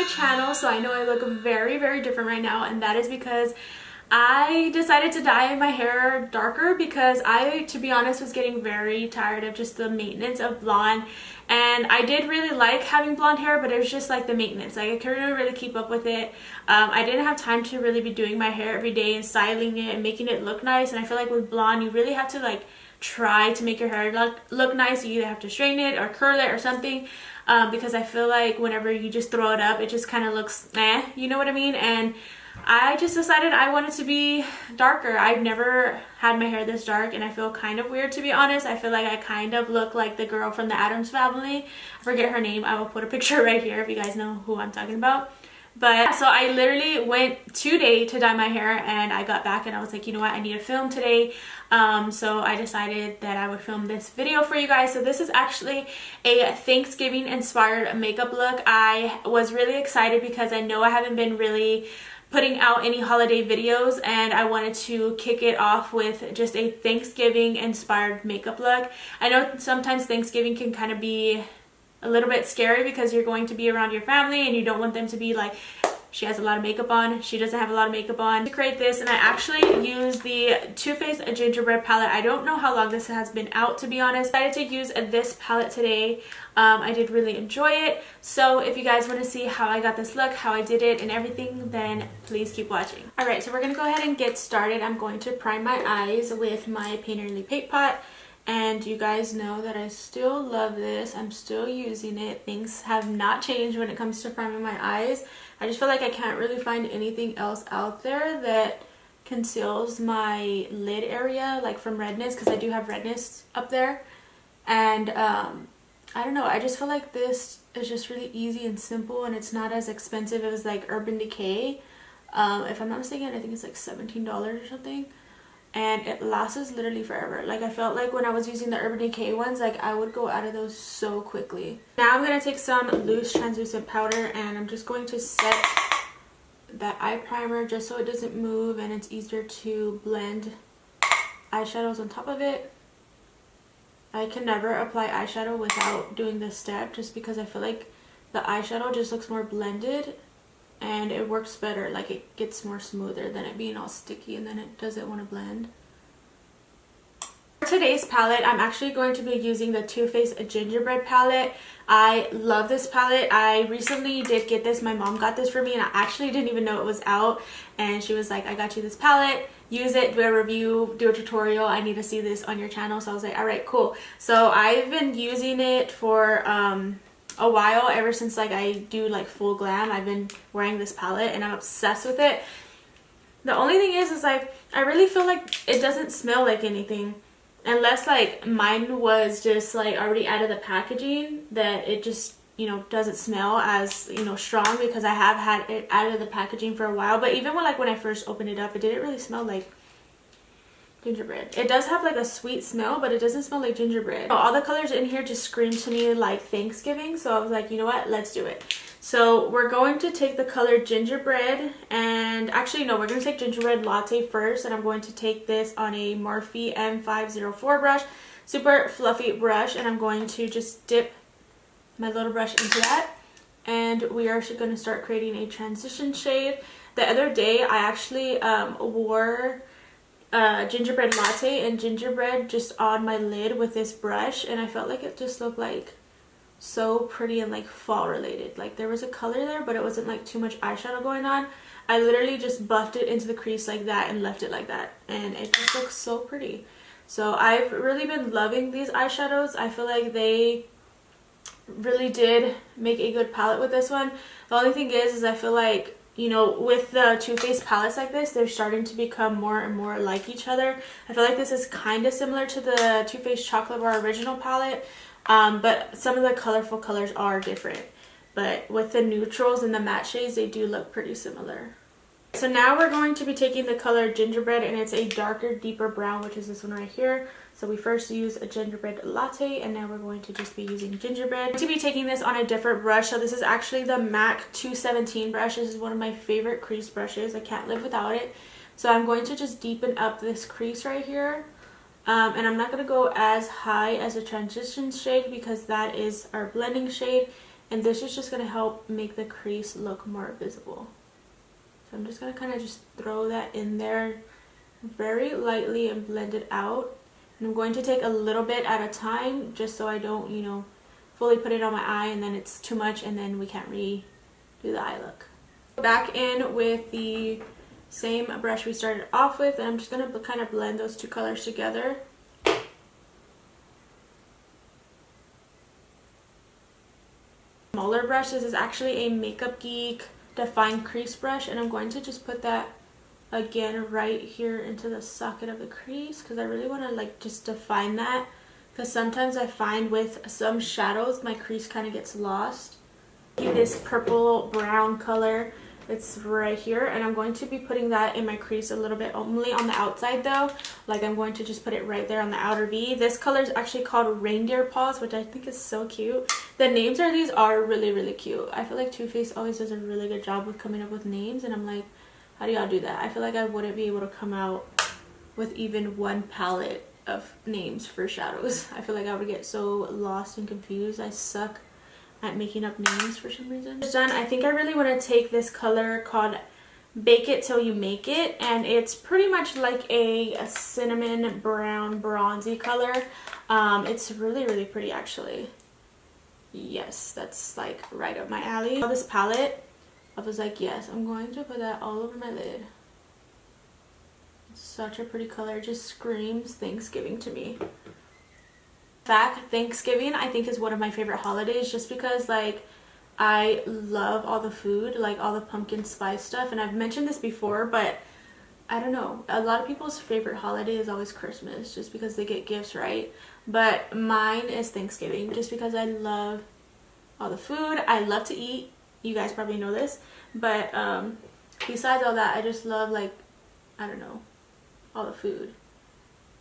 my channel, so I know I look very, very different right now, and that is because I decided to dye my hair darker because I, to be honest, was getting very tired of just the maintenance of blonde. And I did really like having blonde hair, but it was just like the maintenance. Like I couldn't really keep up with it. I didn't have time to really be doing my hair every day and styling it and making it look nice. And I feel like with blonde, you really have to like try to make your hair look nice. You either have to straighten it or curl it or something. Because I feel like whenever you just throw it up, it just kind of looks eh, you know what I mean? And I just decided I wanted to be darker. I've never had my hair this dark, and I feel kind of weird, to be honest. I feel like I kind of look like the girl from the Addams Family. I forget her name. I will put a picture right here if you guys know who I'm talking about. But so I literally went today to dye my hair, and I got back and I was like, you know what, I need to film today. So I decided that I would film this video for you guys. So this is actually a Thanksgiving inspired makeup look. I was really excited because I know I haven't been really putting out any holiday videos, and I wanted to kick it off with just a Thanksgiving inspired makeup look. I know sometimes Thanksgiving can kind of be a little bit scary because you're going to be around your family and you don't want them to be like, she has a lot of makeup on, she doesn't have a lot of makeup on. To create this, and I actually used the Too Faced Gingerbread palette. I don't know how long this has been out, to be honest. I decided to use this palette today. I did really enjoy it. So if you guys want to see how I got this look, how I did it and everything, then please keep watching. Alright, so we're going to go ahead and get started. I'm going to prime my eyes with my Painterly Paint Pot. And you guys know that I still love this. I'm still using it. Things have not changed when it comes to priming my eyes. I just feel like I can't really find anything else out there that conceals my lid area, like from redness, because I do have redness up there. And I don't know, I just feel like this is just really easy and simple, and it's not as expensive as like Urban Decay. If I'm not mistaken, I think it's like $17 or something. And it lasts literally forever. Like I felt like when I was using the Urban Decay ones, like I would go out of those so quickly. Now I'm going to take some loose translucent powder, and I'm just going to set that eye primer just so it doesn't move and it's easier to blend eyeshadows on top of it. I can never apply eyeshadow without doing this step just because I feel like the eyeshadow just looks more blended and it works better. Like it gets more smoother than it being all sticky and then it doesn't want to blend. For today's palette, I'm actually going to be using the Too Faced Gingerbread palette. I love this palette. I recently did get this. My mom got this for me and I actually didn't even know it was out, and she was like, I got you this palette, use it, do a review, do a tutorial, I need to see this on your channel. So I was like, alright, cool. So I've been using it for a while, ever since like I do like full glam. I've been wearing this palette and I'm obsessed with it. The only thing is like I really feel like it doesn't smell like anything, unless like mine was just like already out of the packaging, that it just, you know, doesn't smell as, you know, strong, because I have had it out of the packaging for a while. But even when I first opened it up, it didn't really smell like gingerbread. It does have like a sweet smell, but it doesn't smell like gingerbread. All the colors in here just scream to me like Thanksgiving, so I was like, you know what, let's do it. So we're going to take the color Gingerbread, and actually no, we're going to take Gingerbread Latte first, and I'm going to take this on a Morphe M504 brush, super fluffy brush, and I'm going to just dip my little brush into that, and we are going to start creating a transition shade. The other day I actually wore Gingerbread Latte and Gingerbread just on my lid with this brush, and I felt like it just looked like so pretty and like fall related. Like there was a color there, but it wasn't like too much eyeshadow going on. I literally just buffed it into the crease like that and left it like that, and it just looks so pretty. So I've really been loving these eyeshadows. I feel like they really did make a good palette with this one. The only thing is I feel like, you know, with the Too Faced palettes like this, they're starting to become more and more like each other. I feel like this is kind of similar to the Too Faced Chocolate Bar Original palette, but some of the colorful colors are different. But with the neutrals and the matte shades, they do look pretty similar. So now we're going to be taking the color Gingerbread, and it's a darker, deeper brown, which is this one right here. So we first use a Gingerbread Latte, and now we're going to just be using Gingerbread. I'm going to be taking this on a different brush. So this is actually the MAC 217 brush. This is one of my favorite crease brushes. I can't live without it. So I'm going to just deepen up this crease right here. And I'm not going to go as high as a transition shade because that is our blending shade. and this is just going to help make the crease look more visible. So I'm just going to kind of just throw that in there very lightly and blend it out. And I'm going to take a little bit at a time just so I don't, you know, fully put it on my eye and then it's too much and then we can't redo the eye look. Back in with the same brush we started off with, and I'm just going to kind of blend those two colors together. Smaller brush. This is actually a Makeup Geek Define Crease brush, and I'm going to just put that again right here into the socket of the crease because I really want to like just define that, because sometimes I find with some shadows my crease kind of gets lost. This purple brown color, it's right here, and I'm going to be putting that in my crease a little bit, only on the outside though. Like I'm going to just put it right there on the outer V. This color is actually called Reindeer Paws, which I think is so cute. The names of these are really, really cute. I feel like Too Faced always does a really good job with coming up with names, and I'm like, how do y'all do that? I feel like I wouldn't be able to come out with even one palette of names for shadows. I feel like I would get so lost and confused. I suck at making up names for some reason. It's done. I think I really want to take this color called Bake It Till You Make It, and it's pretty much like a cinnamon brown bronzy color. It's really, really pretty actually. Yes, that's like right up my alley. This palette, I was like, yes, I'm going to put that all over my lid. It's such a pretty color. It just screams Thanksgiving to me. Fact, Thanksgiving I think is one of my favorite holidays, just because like I love all the food, like all the pumpkin spice stuff, and I've mentioned this before, but I don't know, a lot of people's favorite holiday is always Christmas just because they get gifts, right? But mine is Thanksgiving just because I love all the food. I love to eat, you guys probably know this, but besides all that, I just love, like, I don't know, all the food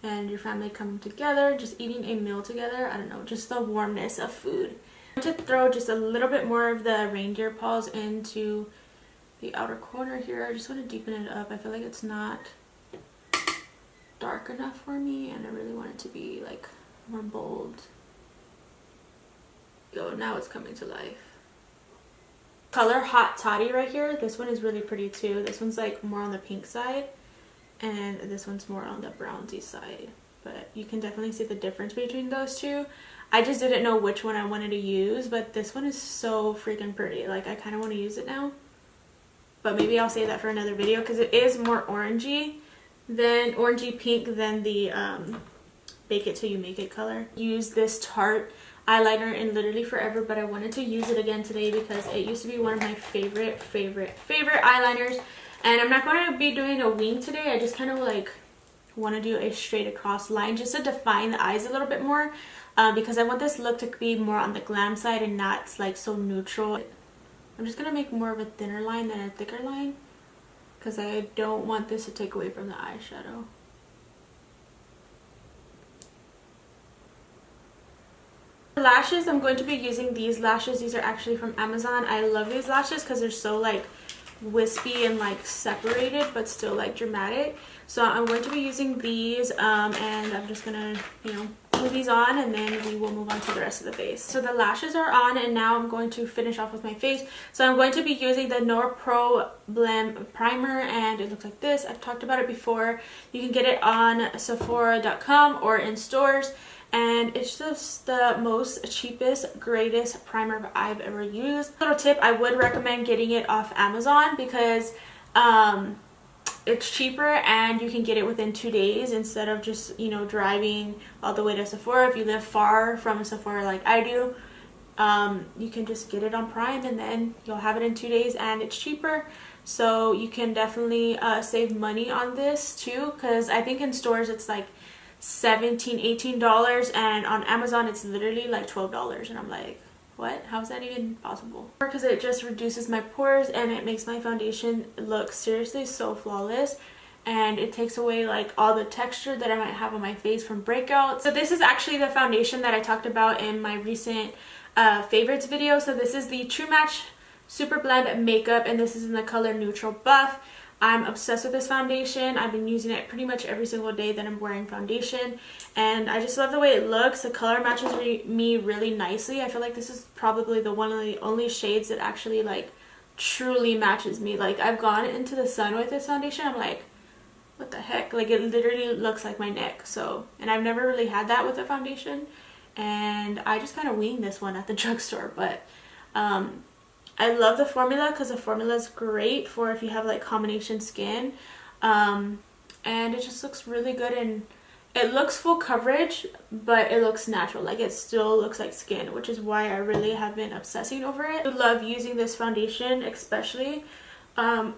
and your family coming together, just eating a meal together. I don't know, just the warmness of food. I'm going to throw just a little bit more of the Reindeer Paws into the outer corner here. I just want to deepen it up. I feel like it's not dark enough for me, and I really want it to be like more bold. Go, now it's coming to life. Color Hot Toddy right here. This one is really pretty too. This one's like more on the pink side, and this one's more on the bronzy side, but you can definitely see the difference between those two. I just didn't know which one I wanted to use, but this one is so freaking pretty. Like, I kind of want to use it now, but maybe I'll save that for another video because it is more orangey pink than the Bake It Till You Make It color. Use this Tarte eyeliner in literally forever, but I wanted to use it again today because it used to be one of my favorite eyeliners. And I'm not going to be doing a wing today. I just kind of like want to do a straight across line just to define the eyes a little bit more, because I want this look to be more on the glam side and not like so neutral. I'm just going to make more of a thinner line than a thicker line because I don't want this to take away from the eyeshadow. Lashes, I'm going to be using these lashes. These are actually from Amazon. I love these lashes because they're so like wispy and like separated but still like dramatic. So I'm going to be using these, and I'm just gonna, you know, glue these on, and then we will move on to the rest of the face. So the lashes are on, and now I'm going to finish off with my face. So I'm going to be using the NOR Pro Blem primer, and it looks like this. I've talked about it before. You can get it on Sephora.com or in stores, and it's just the most cheapest, greatest primer I've ever used. Little tip, I would recommend getting it off Amazon because it's cheaper and you can get it within 2 days instead of just, you know, driving all the way to Sephora. If you live far from a Sephora like I do, you can just get it on Prime and then you'll have it in 2 days and it's cheaper. So you can definitely save money on this too, because I think in stores it's like $17–18, and on Amazon it's literally like $12, and I'm like, what? How is that even possible? Because it just reduces my pores and it makes my foundation look seriously so flawless, and it takes away like all the texture that I might have on my face from breakouts. So this is actually the foundation that I talked about in my recent favorites video. So this is the True Match Super Blend Makeup, and this is in the color Neutral Buff. I'm obsessed with this foundation. I've been using it pretty much every single day that I'm wearing foundation, and I just love the way it looks. The color matches me really nicely. I feel like this is probably one of the only shades that actually like truly matches me. Like, I've gone into the sun with this foundation, I'm like, what the heck? Like, it literally looks like my neck. So, and I've never really had that with a foundation, and I just kind of winged this one at the drugstore. But I love the formula because the formula is great for if you have like combination skin, and it just looks really good, and it looks full coverage, but it looks natural. Like, it still looks like skin, which is why I really have been obsessing over it. I love using this foundation, especially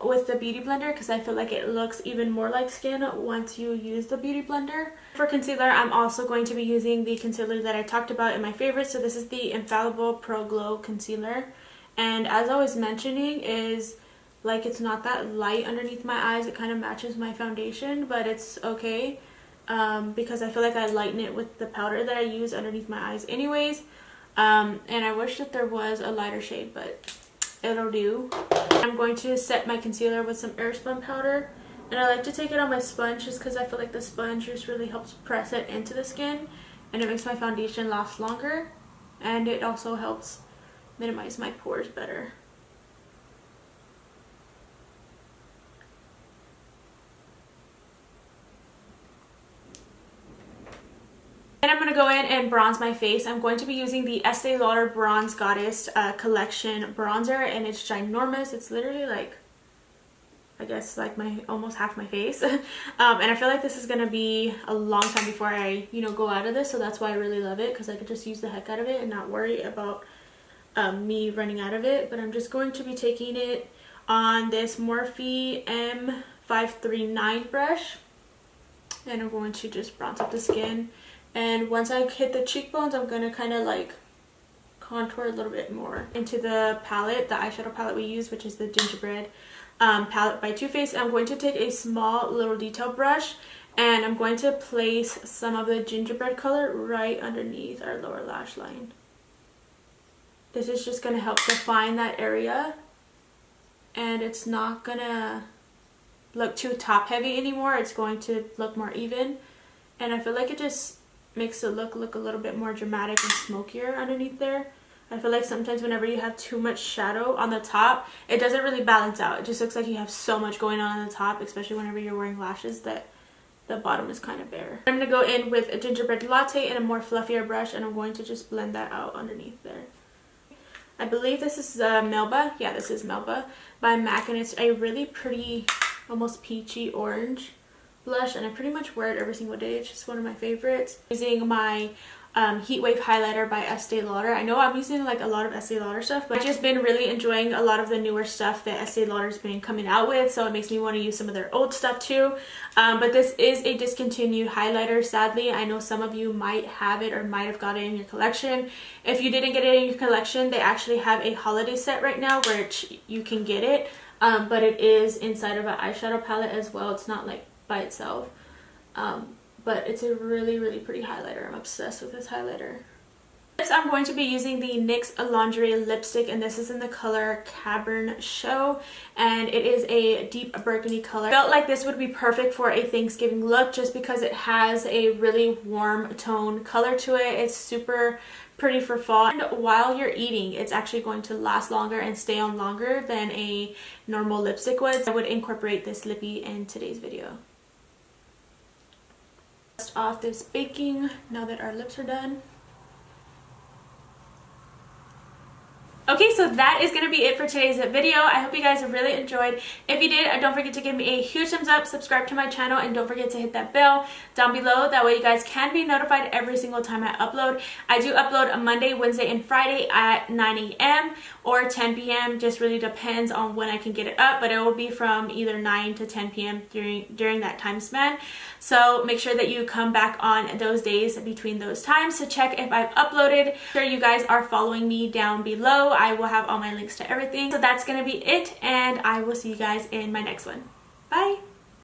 with the beauty blender, because I feel like it looks even more like skin once you use the beauty blender. For concealer, I'm also going to be using the concealer that I talked about in my favorites. So this is the Infallible Pro Glow Concealer. And as I was mentioning, is like, it's not that light underneath my eyes. It kind of matches my foundation, but it's okay because I feel like I lighten it with the powder that I use underneath my eyes anyways. And I wish that there was a lighter shade, but it'll do. I'm going to set my concealer with some airspun powder, and I like to take it on my sponge just because I feel like the sponge just really helps press it into the skin, and it makes my foundation last longer, and it also helps minimize my pores better. And I'm going to go in and bronze my face. I'm going to be using the Estee Lauder Bronze Goddess collection bronzer, and it's ginormous. It's literally like, I guess like almost half my face. And I feel like this is going to be a long time before I, go out of this, so that's why I really love it, because I could just use the heck out of it and not worry about me running out of it. But I'm just going to be taking it on this Morphe M539 brush, and I'm going to just bronze up the skin. And once I hit the cheekbones, I'm going to kind of like contour a little bit more into the palette, the eyeshadow palette we use, which is the Gingerbread palette by Too Faced. I'm going to take a small little detail brush, and I'm going to place some of the gingerbread color right underneath our lower lash line. This is just going to help define that area, and it's not going to look too top heavy anymore. It's going to look more even, and I feel like it just makes it look a little bit more dramatic and smokier underneath there. I feel like sometimes whenever you have too much shadow on the top, it doesn't really balance out. It just looks like you have so much going on the top, especially whenever you're wearing lashes, that the bottom is kind of bare. I'm going to go in with a gingerbread latte and a more fluffier brush, and I'm going to just blend that out underneath there. I believe this is Melba. Yeah, this is Melba by MAC, and it's a really pretty, almost peachy orange blush, and I pretty much wear it every single day. It's just one of my favorites. Using my Heat Wave highlighter by Estee Lauder. I know I'm using like a lot of Estee Lauder stuff, but I've just been really enjoying a lot of the newer stuff that Estee Lauder's been coming out with, so it makes me want to use some of their old stuff too. But this is a discontinued highlighter, sadly. I know some of you might have it or might have got it in your collection. If you didn't get it in your collection, they actually have a holiday set right now where you can get it, but it is inside of an eyeshadow palette as well. It's not like by itself, but it's a really pretty highlighter. I'm obsessed with this highlighter. Next, I'm going to be using the NYX Lingerie lipstick, and this is in the color Cavern Show, and it is a deep burgundy color. I felt like this would be perfect for a Thanksgiving look just because it has a really warm tone color to it. It's super pretty for fall, and while you're eating, it's actually going to last longer and stay on longer than a normal lipstick would. I would incorporate this lippy in today's video. Off this baking now that our lips are done. Okay, so that is going to be it for today's video. I hope you guys have really enjoyed. If you did, don't forget to give me a huge thumbs up, subscribe to my channel, and don't forget to hit that bell down below. That way you guys can be notified every single time I upload. I do upload on Monday, Wednesday, and Friday at 9 a.m. or 10 p.m. Just really depends on when I can get it up, but it will be from either 9 to 10 p.m. during that time span. So make sure that you come back on those days between those times to check if I've uploaded. Make sure you guys are following me down below. I will have all my links to everything. So that's going to be it, and I will see you guys in my next one. Bye!